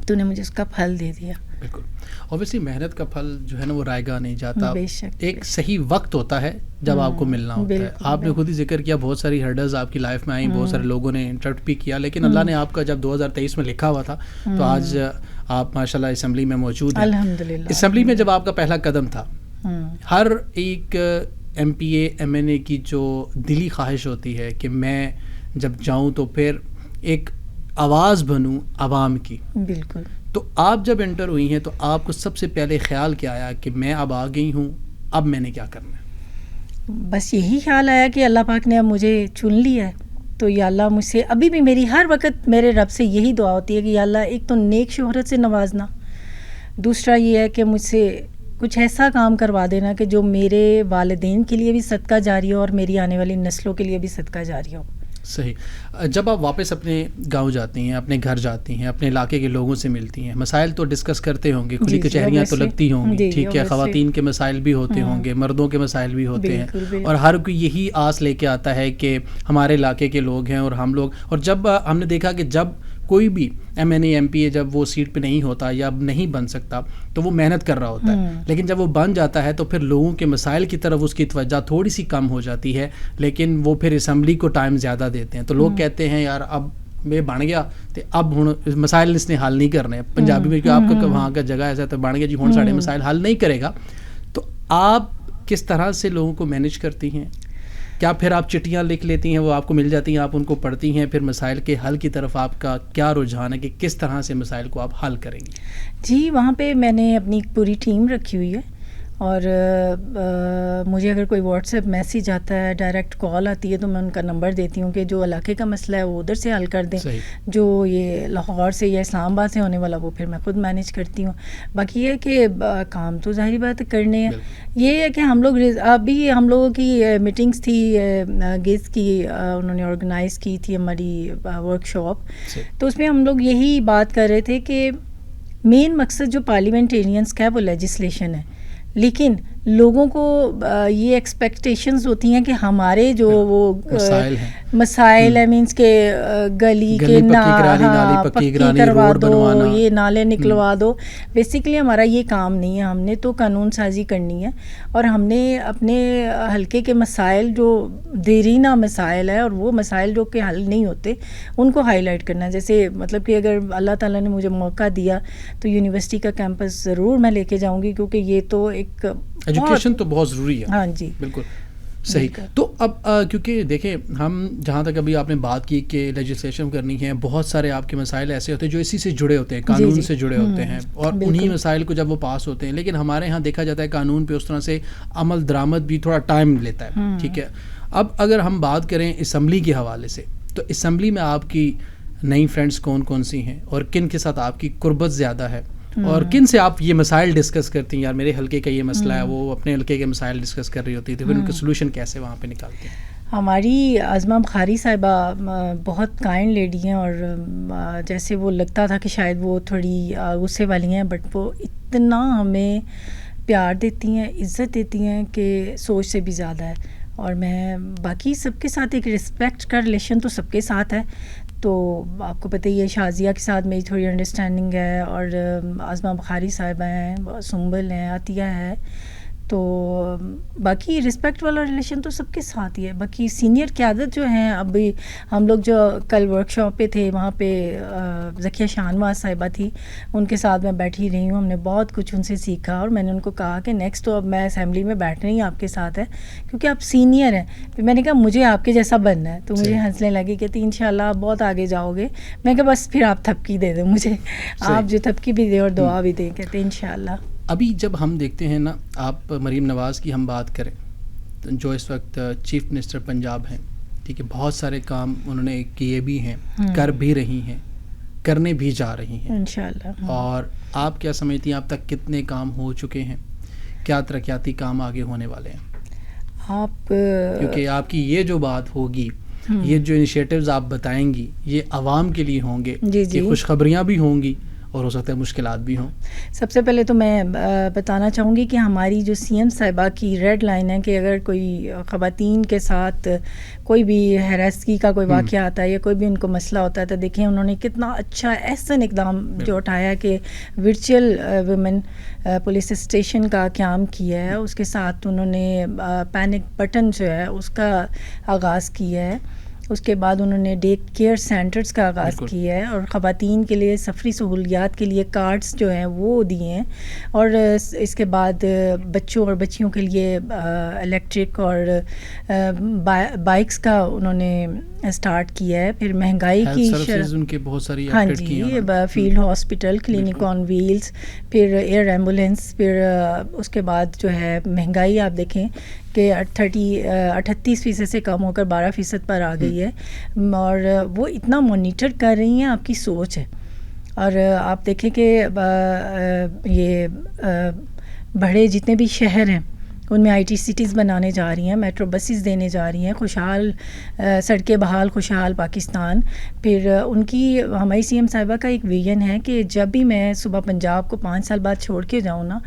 تو نے مجھے اس کا پھل دے دیا. بالکل, اوبیسلی محنت کا پھل جو ہے نا وہ رائے گاہ نہیں جاتا, ایک صحیح وقت ہوتا ہے جب آپ کو ملنا ہوتا ہے. آپ نے خود ہی ذکر کیا بہت ساری ہرڈلز آپ کی لائف میں آئیں, بہت سارے لوگوں نے انٹرپٹ بھی کیا, لیکن اللہ نے آپ کا جب 2023 میں لکھا ہوا تھا تو آج آپ ماشاءاللہ اسمبلی میں موجود ہیں. الحمدللہ. اسمبلی میں جب آپ کا پہلا قدم تھا, ہر ایک MPA MNA کی جو دلی خواہش ہوتی ہے کہ میں جب جاؤں تو پھر ایک آواز بنوں عوام کی. بالکل. تو آپ جب انٹر ہوئی ہیں تو آپ کو سب سے پہلے خیال کیا آیا کہ میں اب آ گئی ہوں, اب میں نے کیا کرنا ہے؟ بس یہی خیال آیا کہ اللہ پاک نے اب مجھے چن لیا ہے, تو یا اللہ مجھ سے ابھی بھی میری ہر وقت میرے رب سے یہی دعا ہوتی ہے کہ یا اللہ ایک تو نیک شہرت سے نوازنا, دوسرا یہ ہے کہ مجھ سے کچھ ایسا کام کروا دینا کہ جو میرے والدین کے لیے بھی صدقہ جاری ہو اور میری آنے والی نسلوں کے لیے بھی صدقہ جاری ہو. صحیح. جب آپ واپس اپنے گاؤں جاتی ہیں, اپنے گھر جاتی ہیں, اپنے علاقے کے لوگوں سے ملتی ہیں, مسائل تو ڈسکس کرتے ہوں گے, کھلی کچہریاں تو لگتی ہوں گی, ٹھیک ہے, خواتین کے مسائل بھی ہوتے ہوں گے, مردوں کے مسائل بھی ہوتے ہیں, اور ہر کوئی یہی آس لے کے آتا ہے کہ ہمارے علاقے کے لوگ ہیں اور ہم لوگ. اور جب ہم نے دیکھا کہ جب کوئی بھی MNA MPA جب وہ سیٹ پہ نہیں ہوتا یا اب نہیں بن سکتا تو وہ محنت کر رہا ہوتا ہے, لیکن جب وہ بن جاتا ہے تو پھر لوگوں کے مسائل کی طرف اس کی توجہ تھوڑی سی کم ہو جاتی ہے, لیکن وہ پھر اسمبلی کو ٹائم زیادہ دیتے ہیں. تو لوگ کہتے ہیں یار اب میں بن گیا تو اب ہوں مسائل اس نے حل نہیں کرنے. پنجابی میں آپ کا وہاں کا جگہ ایسا تو بن گیا جی ہوں سارے مسائل حل نہیں کرے گا. تو آپ کس طرح سے لوگوں کو مینیج کرتی ہیں؟ کیا پھر آپ چٹیاں لکھ لیتی ہیں, وہ آپ کو مل جاتی ہیں, آپ ان کو پڑھتی ہیں, پھر مسائل کے حل کی طرف آپ کا کیا رجحان ہے کہ کس طرح سے مسائل کو آپ حل کریں گے؟ جی وہاں پہ میں نے اپنی پوری ٹیم رکھی ہوئی ہے, اور مجھے اگر کوئی واٹس ایپ میسیج آتا ہے, ڈائریکٹ کال آتی ہے, تو میں ان کا نمبر دیتی ہوں کہ جو علاقے کا مسئلہ ہے وہ ادھر سے حل کر دیں, جو یہ لاہور سے یا اسلام آباد سے ہونے والا وہ پھر میں خود مینیج کرتی ہوں. باقی یہ ہے کہ کام تو ظاہری بات کرنے ہیں. یہ ہے کہ ہم لوگ ابھی ہم لوگوں کی میٹنگس تھی گیس کی, انہوں نے آرگنائز کی تھی ہماری ورک شاپ, تو اس میں ہم لوگ یہی بات کر رہے تھے کہ مین مقصد جو پارلیمنٹیرینس کا ہے وہ لیجسلیشن ہے, لیکن لوگوں کو یہ ایکسپیکٹیشنز ہوتی ہیں کہ ہمارے جو وہ مسائل ہے, مینس کہ گلی کے پکی کروا دو, یہ نالے نکلوا دو. بیسیکلی ہمارا یہ کام نہیں ہے, ہم نے تو قانون سازی کرنی ہے, اور ہم نے اپنے حلقے کے مسائل جو دیرینہ مسائل ہے اور وہ مسائل جو کہ حل نہیں ہوتے ان کو ہائی لائٹ کرنا ہے. جیسے مطلب کہ اگر اللہ تعالیٰ نے مجھے موقع دیا تو یونیورسٹی کا کیمپس ضرور میں لے کے جاؤں گی, کیونکہ یہ تو ایک ایجوکیشن تو بہت ضروری ہے. ہاں جی بالکل صحیح. تو اب کیونکہ دیکھیں ہم جہاں تک ابھی آپ نے بات کی کہ لیجسلیشن کرنی ہے, بہت سارے آپ کے مسائل ایسے ہوتے ہیں جو اسی سے جڑے ہوتے ہیں, قانون سے جڑے ہوتے ہیں, اور انہی مسائل کو جب وہ پاس ہوتے ہیں, لیکن ہمارے ہاں دیکھا جاتا ہے قانون پہ اس طرح سے عمل درآمد بھی تھوڑا ٹائم لیتا ہے, ٹھیک ہے. اب اگر ہم بات کریں اسمبلی کے حوالے سے, تو اسمبلی میں آپ کی نئی فرینڈس کون کون سی ہیں, اور کن کے ساتھ آپ کی قربت زیادہ ہے, اور کن سے آپ یہ مسائل ڈسکس کرتی ہیں؟ یار میرے حلقے کا یہ مسئلہ ہے, وہ اپنے حلقے کے مسائل ڈسکس کر رہی ہوتی ہے, تو پھر ان کا سلوشن کیسے وہاں پہ نکالتے ہیں؟ ہماری عظمہ بخاری صاحبہ بہت کائنڈ لیڈی ہیں, اور جیسے وہ لگتا تھا کہ شاید وہ تھوڑی غصے والی ہیں, بٹ وہ اتنا ہمیں پیار دیتی ہیں, عزت دیتی ہیں کہ سوچ سے بھی زیادہ ہے. اور میں باقی سب کے ساتھ ایک رسپیکٹ کا ریلیشن تو سب کے ساتھ ہے. تو آپ کو پتہ ہی ہے شازیہ کے ساتھ میری تھوڑی انڈرسٹینڈنگ ہے, اور عظمہ بخاری صاحبہ ہیں, سنبل ہیں, عطیہ ہے, تو باقی رسپیکٹ والا ریلیشن تو سب کے ساتھ ہی ہے. باقی سینئر قیادت جو ہیں, ابھی ہم لوگ جو کل ورک شاپ پہ تھے وہاں پہ ذکیہ شاہنواز صاحبہ تھی, ان کے ساتھ میں بیٹھی رہی ہوں, ہم نے بہت کچھ ان سے سیکھا, اور میں نے ان کو کہا کہ نیکسٹ تو اب میں اسمبلی میں بیٹھ رہی ہوں آپ کے ساتھ ہے, کیونکہ آپ سینئر ہیں. پھر میں نے کہا مجھے آپ کے جیسا بننا ہے, تو مجھے ہنسنے لگی کہ انشاءاللہ آپ بہت آگے جاؤ گے. میں کہا بس پھر آپ تھپکی دے دیں مجھے, آپ جو تھپکی بھی دیں اور دعا بھی دیں. کہتے ہیں انشاءاللہ. ابھی جب ہم دیکھتے ہیں نا, آپ مریم نواز کی ہم بات کریں جو اس وقت چیف منسٹر پنجاب ہیں, ٹھیک ہے, بہت سارے کام انہوں نے کیے بھی ہیں, کر بھی رہی ہیں, کرنے بھی جا رہی ہیں انشاءاللہ. اور آپ کیا سمجھتی ہیں اب تک کتنے کام ہو چکے ہیں, کیا ترقیاتی کام آگے ہونے والے ہیں؟ آپ کیونکہ آپ کی یہ جو بات ہوگی, یہ جو انیشیٹوز آپ بتائیں گی, یہ عوام کے لیے ہوں گے, یہ خوشخبریاں بھی ہوں گی اور ہو سکتا ہے مشکلات بھی ہوں. سب سے پہلے تو میں بتانا چاہوں گی کہ ہماری جو سی ایم صاحبہ کی ریڈ لائن ہے کہ اگر کوئی خواتین کے ساتھ کوئی بھی ہراسگی کا کوئی واقعہ آتا ہے یا کوئی بھی ان کو مسئلہ ہوتا ہے تو دیکھیں انہوں نے کتنا اچھا احسن اقدام جو اٹھایا کہ ورچوئل ویمن پولیس اسٹیشن کا قیام کیا ہے. اس کے ساتھ انہوں نے پینک بٹن جو ہے اس کا آغاز کیا ہے. اس کے بعد انہوں نے ڈے کیئر سینٹرز کا آغاز کیا ہے اور خواتین کے لیے سفری سہولیات کے لیے کارڈز جو ہیں وہ دیے ہیں. اور اس کے بعد بچوں اور بچیوں کے لیے الیکٹرک اور بائکس کا انہوں نے اسٹارٹ کیا ہے. پھر مہنگائی کی ان کے بہت ساری ہاں جی, فیلڈ ہاسپٹل, کلینک آن ویلز, پھر ایئر ایمبولینس, پھر اس کے بعد جو ہے مہنگائی آپ دیکھیں کہ 38% سے کم ہو کر 12% پر آ گئی ہے. اور وہ اتنا مانیٹر کر رہی ہیں, آپ کی سوچ ہے. اور آپ دیکھیں کہ یہ بڑے جتنے بھی شہر ہیں ان میں آئی ٹی سٹیز بنانے جا رہی ہیں, میٹرو بسیز دینے جا رہی ہیں, خوشحال سڑکیں بحال خوشحال پاکستان. پھر ان کی ہماری سی ایم صاحبہ کا ایک ویژن ہے کہ جب بھی میں صبح پنجاب کو 5 سال بعد چھوڑ کے جاؤں نا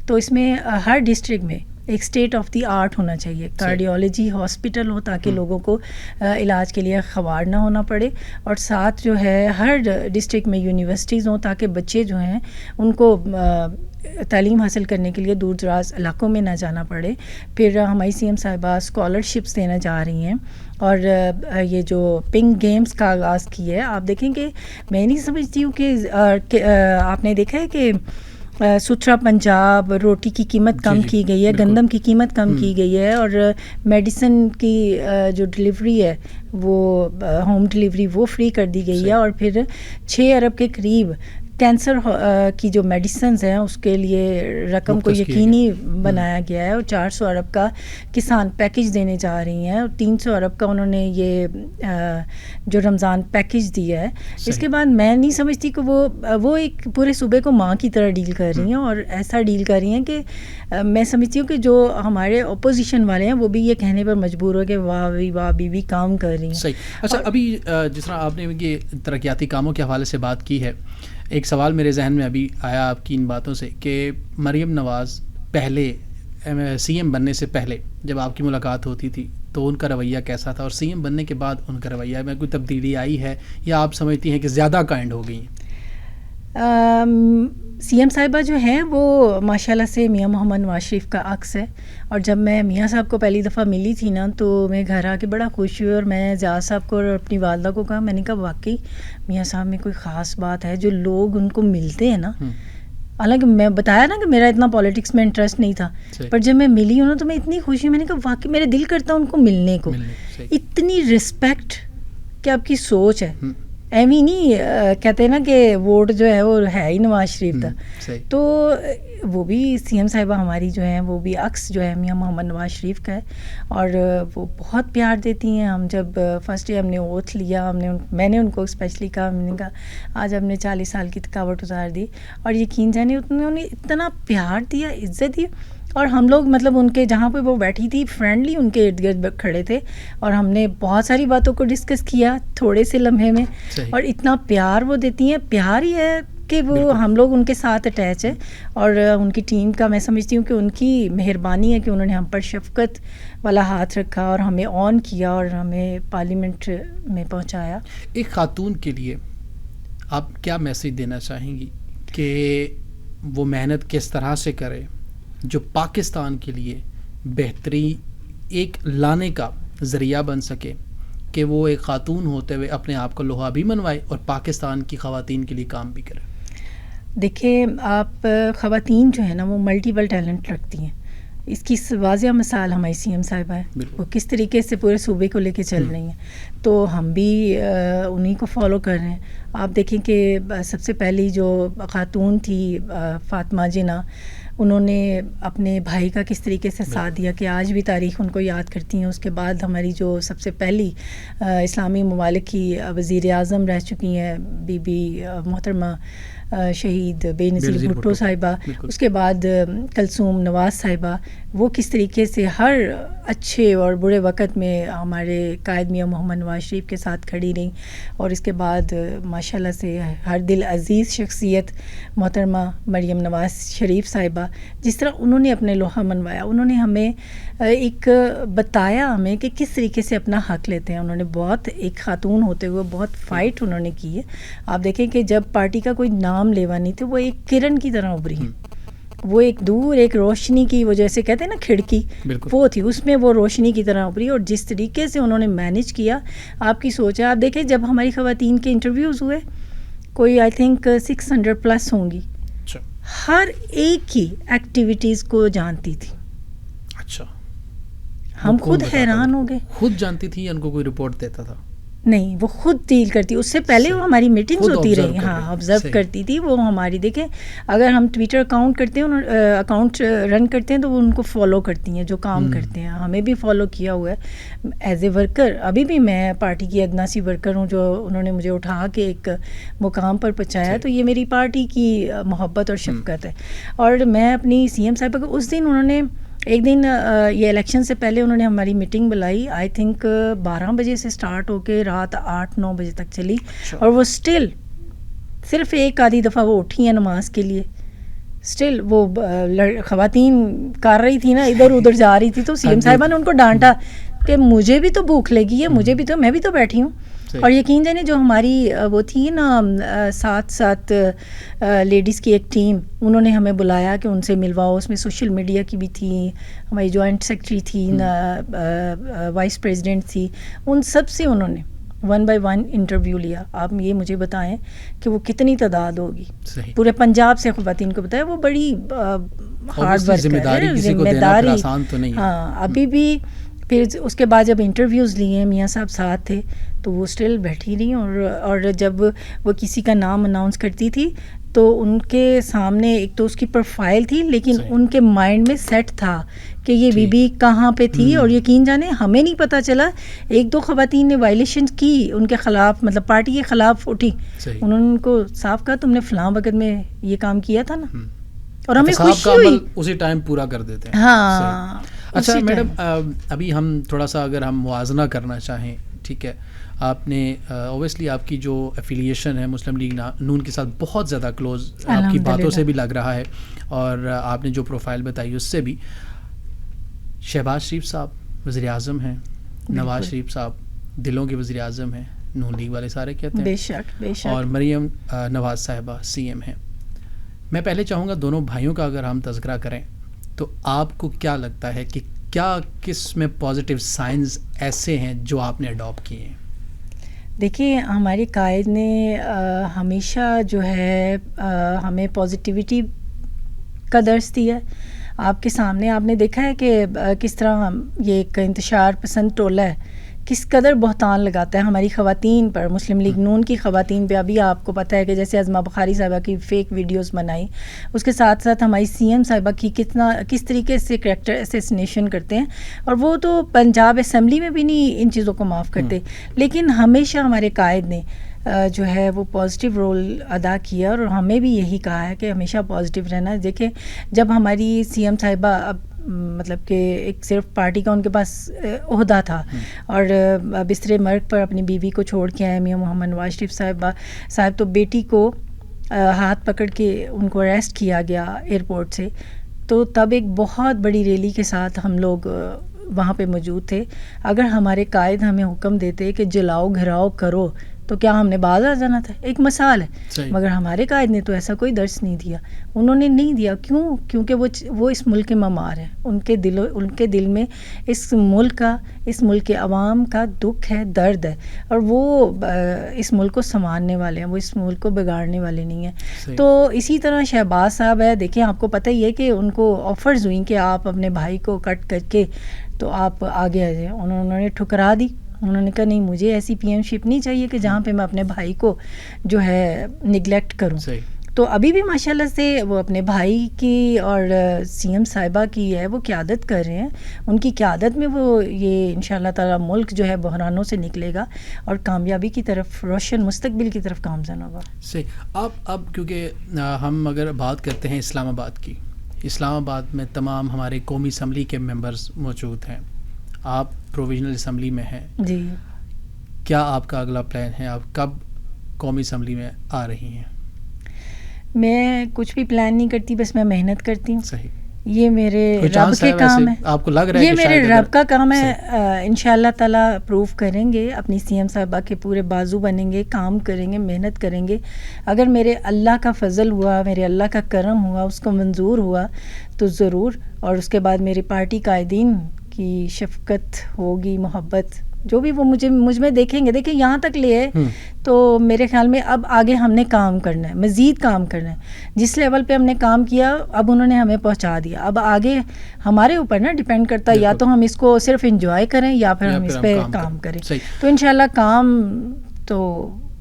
تو اس میں ہر ڈسٹرکٹ میں ایک اسٹیٹ آف دی آرٹ ہونا چاہیے, کارڈیالوجی ہاسپٹل ہو تاکہ لوگوں کو علاج کے لیے خوار نہ ہونا پڑے, اور ساتھ جو ہے ہر ڈسٹرکٹ میں یونیورسٹیز ہوں تاکہ بچے جو ہیں ان کو تعلیم حاصل کرنے کے لیے دور دراز علاقوں میں نہ جانا پڑے. پھر ہماری سی ایم صاحبہ اسکالرشپس دینا جا رہی ہیں اور یہ جو پنک گیمز کا آغاز کیا ہے. آپ دیکھیں کہ میں نہیں سمجھتی ہوں کہ آپ نے دیکھا ہے کہ ستھرا پنجاب, روٹی کی قیمت کم کی گئی ہے, گندم کی قیمت کم کی گئی ہے, اور میڈیسن کی جو ڈلیوری ہے وہ ہوم ڈلیوری وہ فری کر دی گئی ہے. اور پھر 6 ارب کے قریب کینسر کی جو میڈیسنز ہیں اس کے لیے رقم کو یقینی بنایا گیا ہے, اور 400 ارب کا کسان پیکج دینے جا رہی ہیں, اور 300 ارب کا انہوں نے یہ جو رمضان پیکج دیا ہے. اس کے بعد میں نہیں سمجھتی کہ وہ ایک پورے صوبے کو ماں کی طرح ڈیل کر رہی ہیں, اور ایسا ڈیل کر رہی ہیں کہ میں سمجھتی ہوں کہ جو ہمارے اپوزیشن والے ہیں وہ بھی یہ کہنے پر مجبور ہو کہ واہ بھی واہ بی کام کر رہی ہیں. صحیح. اچھا, ابھی جس طرح آپ نے یہ ترقیاتی کاموں کے حوالے سے بات کی ہے, ایک سوال میرے ذہن میں ابھی آیا آپ کی ان باتوں سے کہ مریم نواز پہلے سی ایم بننے سے پہلے جب آپ کی ملاقات ہوتی تھی تو ان کا رویہ کیسا تھا, اور سی ایم بننے کے بعد ان کا رویہ میں کوئی تبدیلی آئی ہے یا آپ سمجھتی ہیں کہ زیادہ کائنڈ ہو گئی ہیں؟ سی ایم صاحبہ جو ہیں وہ ماشاءاللہ سے میاں محمد نواز شریف کا عکس ہے. اور جب میں میاں صاحب کو پہلی دفعہ ملی تھی نا تو میں گھر آ کے بڑا خوش ہوئی, اور میں زیاد صاحب کو اور اپنی والدہ کو کہا, میں نے کہا واقعی میاں صاحب میں کوئی خاص بات ہے, جو لوگ ان کو ملتے ہیں نا, حالانکہ میں بتایا نا کہ میرا اتنا پالیٹکس میں انٹرسٹ نہیں تھا, پر جب میں ملی ہوں نا تو میں اتنی خوشی, میں نے کہا واقعی میرے دل کرتا ان کو ملنے کو. اتنی رسپیکٹ کہ آپ کی سوچ ہے, ایویں نہیں کہتے نا کہ ووٹ جو ہے وہ ہے ہی نواز شریف کا, تو وہ بھی سی ایم صاحبہ ہماری جو ہیں وہ بھی عکس جو ہے میاں محمد نواز شریف کا ہے, اور وہ بہت پیار دیتی ہیں. ہم جب فرسٹ ڈے ہم نے اوتھ لیا, میں نے ان کو اسپیشلی کہا, میں نے کہا آج ہم نے 40 سال کی تھکاوٹ اتار دی, اور یقین جانے انہوں نے اتنا پیار دیا, عزت دی, اور ہم لوگ مطلب ان کے جہاں پہ وہ بیٹھی تھی فرینڈلی ان کے ارد گرد کھڑے تھے, اور ہم نے بہت ساری باتوں کو ڈسکس کیا تھوڑے سے لمحے میں. اور اتنا پیار وہ دیتی ہیں, پیار ہی ہے کہ وہ ہم لوگ ان کے ساتھ اٹیچ ہے. اور ان کی ٹیم کا میں سمجھتی ہوں کہ ان کی مہربانی ہے کہ انہوں نے ہم پر شفقت والا ہاتھ رکھا اور ہمیں آن کیا اور ہمیں پارلیمنٹ میں پہنچایا. ایک خاتون کے لیے آپ کیا میسیج دینا چاہیں گی کہ وہ محنت کس طرح سے کرے جو پاکستان کے لیے بہتری ایک لانے کا ذریعہ بن سکے, کہ وہ ایک خاتون ہوتے ہوئے اپنے آپ کو لوہا بھی منوائے اور پاکستان کی خواتین کے لیے کام بھی کرے؟ دیکھیں آپ, خواتین جو ہے نا وہ ملٹیپل ٹیلنٹ رکھتی ہیں. اس کی واضح مثال ہماری سی ایم صاحبہ ہے, وہ کس طریقے سے پورے صوبے کو لے کے چل رہی ہیں, تو ہم بھی انہیں کو فالو کر رہے ہیں. آپ دیکھیں کہ سب سے پہلی جو خاتون تھی فاطمہ جناح, انہوں نے اپنے بھائی کا کس طریقے سے ساتھ دیا کہ آج بھی تاریخ ان کو یاد کرتی ہیں. اس کے بعد ہماری جو سب سے پہلی اسلامی ممالک کی وزیر اعظم رہ چکی ہیں بی بی محترمہ شہید بے نظیر بھٹو صاحبہ, اس کے بعد کلثوم نواز صاحبہ, وہ کس طریقے سے ہر اچھے اور برے وقت میں ہمارے قائد میاں محمد نواز شریف کے ساتھ کھڑی رہیں. اور اس کے بعد ماشاءاللہ سے ہر دل عزیز شخصیت محترمہ مریم نواز شریف صاحبہ, جس طرح انہوں نے اپنے لوہا منوایا, انہوں نے ہمیں ایک بتایا ہمیں کہ کس طریقے سے اپنا حق لیتے ہیں. انہوں نے بہت ایک خاتون ہوتے ہوئے بہت فائٹ انہوں نے کی ہے. آپ دیکھیں کہ جب پارٹی کا کوئی نام لیوا نہیں تھے, وہ ایک کرن کی طرح ابھری ہیں. وہ ایک دور ایک روشنی کی, وہ جیسے کہتے ہیں نا کھڑکی, وہ تھی, اس میں وہ روشنی کی طرح ابھری. اور جس طریقے سے انہوں نے مینیج کیا, آپ کی سوچ ہے. آپ دیکھیں جب ہماری خواتین کے انٹرویوز ہوئے, کوئی آئی تھنک 600+ ہوں گی, ہر ایک کی ایکٹیویٹیز کو جانتی تھی. اچھا, ہم خود حیران ہو گئے. خود جانتی تھی یا ان کو کوئی رپورٹ دیتا تھا؟ نہیں, وہ خود ڈیل کرتی. اس سے پہلے وہ ہماری میٹنگز ہوتی رہی, ہاں آبزرو کرتی تھی وہ ہماری. دیکھیں اگر ہم ٹویٹر اکاؤنٹ کرتے ہیں, اکاؤنٹ رن کرتے ہیں, تو وہ ان کو فالو کرتی ہیں جو کام کرتے ہیں. ہمیں بھی فالو کیا ہوا ہے ایز اے ورکر. ابھی بھی میں پارٹی کی ادنا سی ورکر ہوں, جو انہوں نے مجھے اٹھا کے ایک مقام پر پہنچایا, تو یہ میری پارٹی کی محبت اور شفقت ہے. اور میں اپنی سی ایم صاحبہ کو اس دن انہوں نے ایک دن یہ الیکشن سے پہلے انہوں نے ہماری میٹنگ بلائی, آئی تھنک 12 بجے سے سٹارٹ ہو کے رات 8-9 بجے تک چلی. اور وہ اسٹل صرف ایک آدھی دفعہ وہ اٹھی ہیں نماز کے لیے, اسٹل وہ خواتین کر رہی تھی نا, ادھر ادھر جا رہی تھی, تو سی ایم صاحبہ نے ان کو ڈانٹا کہ مجھے بھی تو بھوک لگی ہے, مجھے بھی تو, میں بھی تو بیٹھی ہوں. اور یقین جانے جو ہماری وہ تھی نا 7 لیڈیز کی ایک ٹیم, انہوں نے ہمیں بلایا کہ ان سے ملواؤ. اس میں سوشل میڈیا کی بھی تھی, ہماری جوائنٹ سیکرٹری تھی, وائس پریزیڈنٹ تھی, ان سب سے انہوں نے 1 by 1 انٹرویو لیا. آپ یہ مجھے بتائیں کہ وہ کتنی تعداد ہوگی. پورے پنجاب سے خواتین کو بتایا. وہ بڑی ہارڈ ورک ہے, ذمہ داری. ہاں, ابھی بھی پھر اس کے بعد جب انٹرویوز لیے, میاں صاحب ساتھ تھے, تو وہ اسٹل بیٹھی رہی. اور جب وہ کسی کا نام اناؤنس کرتی تھی, تو ان کے سامنے ایک تو اس کی پروفائل تھی, لیکن ان کے مائنڈ میں سیٹ تھا کہ یہ بی بی کہاں پہ تھی. اور یقین جانے ہمیں نہیں پتہ چلا, 1-2 خواتین نے وائلیشن کی ان کے خلاف, مطلب پارٹی کے خلاف اٹھی. انہوں نے ان کو صاف کہا تم نے فلاں وقت میں یہ کام کیا تھا نا, اور ہمیں خوشی ہوئی اسی ٹائم پورا کر دیتے ہیں. ہاں. اچھا میڈم, ابھی ہم تھوڑا سا اگر ہم موازنہ کرنا چاہیں, ٹھیک ہے, آپ نے اوبیسلی آپ کی جو ایفیلیشن ہے مسلم لیگ نون کے ساتھ بہت زیادہ کلوز, آپ کی باتوں سے بھی لگ رہا ہے, اور آپ نے جو پروفائل بتائی اس سے بھی. شہباز شریف صاحب وزیر اعظم ہیں, نواز شریف صاحب دلوں کے وزیر اعظم ہیں, نون لیگ والے سارے کہتے ہیں, بے شک بے شک, اور مریم نواز صاحبہ سی ایم ہیں. میں پہلے چاہوں گا دونوں بھائیوں کا اگر ہم تذکرہ کریں, تو آپ کو کیا لگتا ہے کہ کیا کس میں پازیٹیو سائنز ایسے ہیں جو آپ نے اڈاپٹ کیے ہیں؟ دیکھیے ہمارے قائد نے ہمیشہ جو ہے ہمیں پازیٹیوٹی کا درس دیا ہے. آپ کے سامنے آپ نے دیکھا ہے کہ کس طرح یہ ایک انتشار پسند ٹولہ ہے کس قدر بہتان لگاتا ہے ہماری خواتین پر, مسلم لیگ نون کی خواتین پہ. ابھی آپ کو پتہ ہے کہ جیسے عظمہ بخاری صاحبہ کی فیک ویڈیوز بنائی, اس کے ساتھ ساتھ ہماری سی ایم صاحبہ کی کس طریقے سے کریکٹر اسیسنیشن کرتے ہیں, اور وہ تو پنجاب اسمبلی میں بھی نہیں ان چیزوں کو معاف کرتے. لیکن ہمیشہ ہمارے قائد نے جو ہے وہ پازیٹیو رول ادا کیا, اور ہمیں بھی یہی کہا ہے کہ ہمیشہ پازیٹیو رہنا. دیکھیں جب ہماری سی ایم صاحبہ اب مطلب کہ ایک صرف پارٹی کا ان کے پاس عہدہ تھا, اور بستر مرگ پر اپنی بیوی کو چھوڑ کے آئے میاں محمد نواز شریف صاحب, تو بیٹی کو ہاتھ پکڑ کے ان کو اریسٹ کیا گیا ایئرپورٹ سے. تو تب ایک بہت بڑی ریلی کے ساتھ ہم لوگ وہاں پہ موجود تھے. اگر ہمارے قائد ہمیں حکم دیتے کہ جلاؤ گھراؤ کرو, تو کیا ہم نے باز آ جانا تھا؟ ایک مثال ہے. مگر ہمارے قائد نے تو ایسا کوئی درس نہیں دیا, انہوں نے نہیں دیا. کیوں؟ کیونکہ وہ اس ملک کے معمار ہیں. ان کے دل میں اس ملک کا, اس ملک کے عوام کا دکھ ہے, درد ہے, اور وہ اس ملک کو سنوارنے والے ہیں, وہ اس ملک کو بگاڑنے والے نہیں ہیں. تو اسی طرح شہباز صاحب ہے, دیکھیں آپ کو پتہ ہی ہے کہ ان کو آفرز ہوئیں کہ آپ اپنے بھائی کو کٹ کر کے تو آپ آگے آ جائیں. انہوں نے ٹھکرا دی. انہوں نے کہا نہیں, مجھے ایسی پی ایم شپ نہیں چاہیے کہ جہاں پہ میں اپنے بھائی کو جو ہے نگلیکٹ کروں. تو ابھی بھی ماشاءاللہ سے وہ اپنے بھائی کی اور سی ایم صاحبہ کی ہے وہ قیادت کر رہے ہیں. ان کی قیادت میں وہ یہ انشاءاللہ تعالی ملک جو ہے بحرانوں سے نکلے گا اور کامیابی کی طرف، روشن مستقبل کی طرف گامزن ہوگا. صحیح. اب کیونکہ ہم اگر بات کرتے ہیں اسلام آباد کی، اسلام آباد میں تمام ہمارے قومی اسمبلی کے ممبرز موجود ہیں، آپ پروویژنل اسمبلی میں ہیں. جی. کیا آپ کا اگلا پلان ہے؟ آپ کب قومی اسمبلی میں آ رہی ہیں؟ میں کچھ بھی پلان نہیں کرتی، بس میں محنت کرتی ہوں. صحیح. یہ میرے رب کے کام ہے. آپ کو لگ رہا ہے یہ میرے رب کا کام ہے. انشاءاللہ تعالیٰ پروف کریں گے. اپنی سی ایم صاحبہ کے پورے بازو بنیں گے، کام کریں گے، محنت کریں گے. اگر میرے اللہ کا فضل ہوا، میرے اللہ کا کرم ہوا، اس کو منظور ہوا تو ضرور. اور اس کے بعد میری پارٹی قائدین کی شفقت ہوگی، محبت جو بھی وہ مجھ میں دیکھیں گے. دیکھیں یہاں تک لے تو میرے خیال میں اب آگے ہم نے کام کرنا ہے، مزید کام کرنا ہے. جس لیول پہ ہم نے کام کیا اب انہوں نے ہمیں پہنچا دیا. اب آگے ہمارے اوپر نا ڈیپینڈ کرتا ہے، یا تو ہم اس کو صرف انجوائے کریں یا پھر ہم اس پہ کام کریں. تو انشاءاللہ کام تو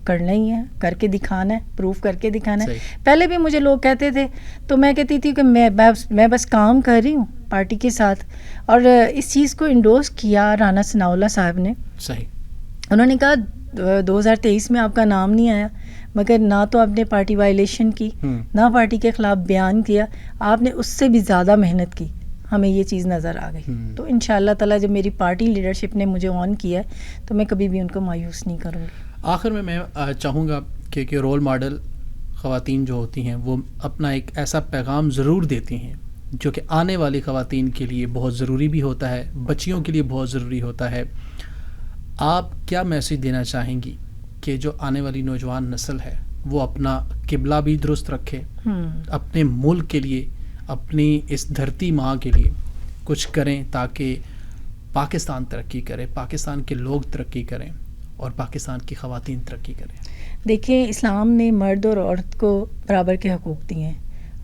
کرنا ہی ہے، کر کے دکھانا ہے، پروف کر کے دکھانا ہے. پہلے بھی مجھے لوگ کہتے تھے تو میں کہتی تھی کہ میں بس کام کر رہی ہوں پارٹی کے ساتھ. اور اس چیز کو انڈورس کیا رانا ثناء اللہ صاحب نے. صحیح. انہوں نے کہا 2023 میں آپ کا نام نہیں آیا، مگر نہ تو آپ نے پارٹی وائلیشن کی، نہ پارٹی کے خلاف بیان کیا، آپ نے اس سے بھی زیادہ محنت کی. ہمیں یہ چیز نظر آ گئی. تو انشاءاللہ تعالیٰ جب میری پارٹی لیڈرشپ نے مجھے آن کیا ہے تو میں کبھی بھی ان کو مایوس نہیں کروں گی. آخر میں چاہوں گا کہ رول ماڈل خواتین جو ہوتی ہیں وہ اپنا ایک ایسا پیغام ضرور دیتی ہیں جو کہ آنے والی خواتین کے لیے بہت ضروری بھی ہوتا ہے، بچیوں کے لیے بہت ضروری ہوتا ہے. آپ کیا میسیج دینا چاہیں گی کہ جو آنے والی نوجوان نسل ہے وہ اپنا قبلہ بھی درست رکھے، اپنے ملک کے لیے، اپنی اس دھرتی ماں کے لیے کچھ کریں تاکہ پاکستان ترقی کرے، پاکستان کے لوگ ترقی کریں اور پاکستان کی خواتین ترقی کریں؟ دیکھیں اسلام نے مرد اور عورت کو برابر کے حقوق دیے ہیں.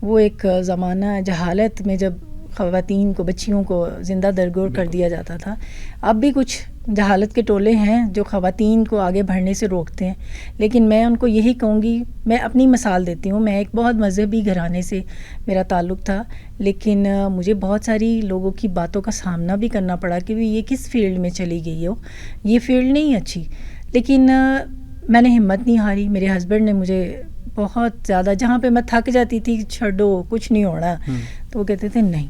وہ ایک زمانہ جہالت میں جب خواتین کو، بچیوں کو زندہ درگور کر دیا جاتا تھا. اب بھی کچھ جہالت کے ٹولے ہیں جو خواتین کو آگے بڑھنے سے روکتے ہیں، لیکن میں ان کو یہی کہوں گی، میں اپنی مثال دیتی ہوں. میں ایک بہت مذہبی گھرانے سے میرا تعلق تھا، لیکن مجھے بہت ساری لوگوں کی باتوں کا سامنا بھی کرنا پڑا کہ یہ کس فیلڈ میں چلی گئی ہو، یہ فیلڈ نہیں اچھی. لیکن میں نے ہمت نہیں ہاری. میرے ہسبینڈ نے مجھے بہت زیادہ، جہاں پہ میں تھک جاتی تھی چھڈو کچھ نہیں ہونا، تو وہ کہتے تھے نہیں،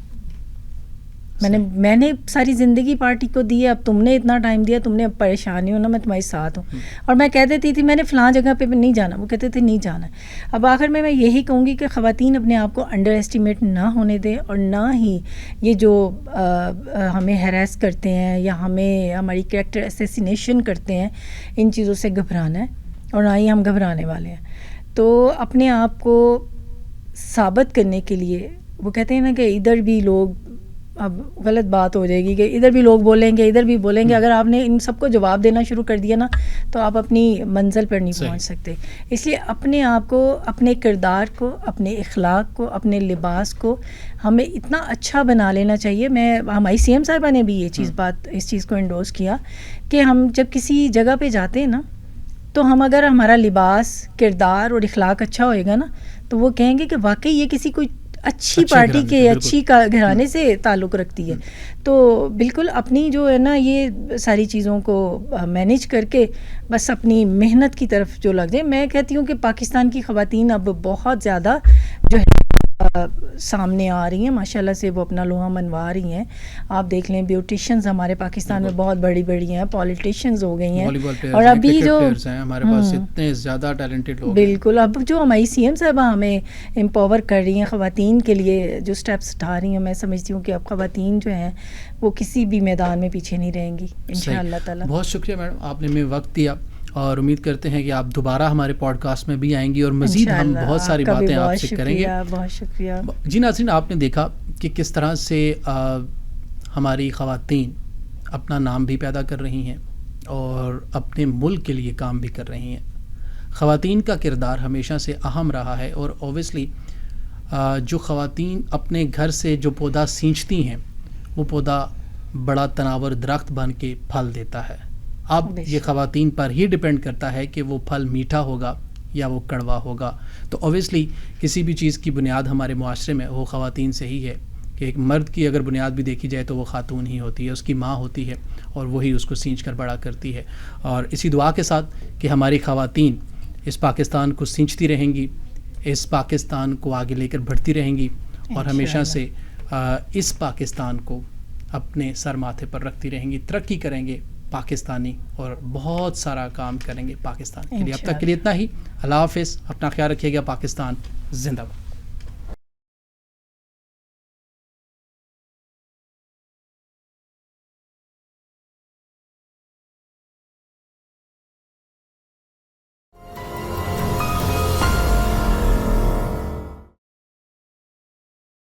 میں نے ساری زندگی پارٹی کو دی ہے، اب تم نے اتنا ٹائم دیا، تم نے اب پریشانی ہو نا، میں تمہارے ساتھ ہوں. اور میں کہہ دیتی تھی میں نے فلاں جگہ پہ نہیں جانا، وہ کہتے تھے نہیں جانا. اب آخر میں یہی کہوں گی کہ خواتین اپنے آپ کو انڈر ایسٹیمیٹ نہ ہونے دیں، اور نہ ہی یہ جو ہمیں ہیراس کرتے ہیں یا ہماری کریکٹر اسیسینیشن کرتے ہیں، ان چیزوں سے گھبرانا ہے، اور نہ ہی ہم گھبرانے والے ہیں. تو اپنے آپ کو ثابت کرنے کے لیے، وہ کہتے ہیں نا کہ ادھر بھی لوگ، اب غلط بات ہو جائے گی کہ ادھر بھی لوگ بولیں گے ادھر بھی بولیں گے، اگر آپ نے ان سب کو جواب دینا شروع کر دیا نا تو آپ اپنی منزل پر نہیں پہنچ سکتے. اس لیے اپنے آپ کو، اپنے کردار کو، اپنے اخلاق کو، اپنے لباس کو ہمیں اتنا اچھا بنا لینا چاہیے. ہماری سی ایم صاحبہ نے بھی اس چیز کو انڈورس کیا کہ ہم جب کسی جگہ پہ جاتے ہیں نا تو ہم اگر ہمارا لباس، کردار اور اخلاق اچھا ہوئے گا نا تو وہ کہیں گے کہ واقعی یہ کسی کوئی اچھی پارٹی کے، اچھی گھرانے سے تعلق رکھتی ہے. تو بالکل اپنی جو ہے نا یہ ساری چیزوں کو مینیج کر کے بس اپنی محنت کی طرف جو لگ جائے. میں کہتی ہوں کہ پاکستان کی خواتین اب بہت زیادہ جو ہے سامنے آ رہی ہیں، ماشاءاللہ سے وہ اپنا لوہا منوا رہی ہیں. آپ دیکھ لیں بیوٹیشینز ہمارے پاکستان میں بہت بڑی بڑی ہیں، پولیٹیشینز ہو گئی ہیں، اور ابھی جو ہمارے پاس اتنے زیادہ ٹیلنٹڈ لوگ، بالکل اب جو ہماری سی ایم صاحبہ ہمیں امپاور کر رہی ہیں، خواتین کے لیے جو سٹیپس اٹھا رہی ہیں، میں سمجھتی ہوں کہ اب خواتین جو ہیں وہ کسی بھی میدان میں پیچھے نہیں رہیں گی انشاءاللہ تعالی. بہت شکریہ میڈم، آپ نے ہمیں وقت دیا، اور امید کرتے ہیں کہ آپ دوبارہ ہمارے پوڈ کاسٹ میں بھی آئیں گی اور مزید ہم بہت ساری باتیں آپ سے کریں گے. بہت شکریہ. جی ناظرین، آپ نے دیکھا کہ کس طرح سے ہماری خواتین اپنا نام بھی پیدا کر رہی ہیں اور اپنے ملک کے لیے کام بھی کر رہی ہیں. خواتین کا کردار ہمیشہ سے اہم رہا ہے، اور اوبیسلی جو خواتین اپنے گھر سے جو پودا سینچتی ہیں وہ پودا بڑا تناور درخت بن کے پھل دیتا ہے. اب یہ خواتین پر ہی ڈیپینڈ کرتا ہے کہ وہ پھل میٹھا ہوگا یا وہ کڑوا ہوگا. تو اوبیسلی کسی بھی چیز کی بنیاد ہمارے معاشرے میں وہ خواتین سے ہی ہے کہ ایک مرد کی اگر بنیاد بھی دیکھی جائے تو وہ خاتون ہی ہوتی ہے, اس کی ماں ہوتی ہے اور وہی اس کو سینچ کر بڑا کرتی ہے. اور اسی دعا کے ساتھ کہ ہماری خواتین اس پاکستان کو سینچتی رہیں گی, اس پاکستان کو آگے لے کر بڑھتی رہیں گی اور ہمیشہ سے اس پاکستان کو اپنے سر ماتھے پر رکھتی رہیں گی, ترقی کریں گے پاکستانی اور بہت سارا کام کریں گے پاکستان کے لیے. اب تک کے لیے اتنا ہی. اللہ حافظ, اپنا خیال رکھیے گا. پاکستان زندہ باد.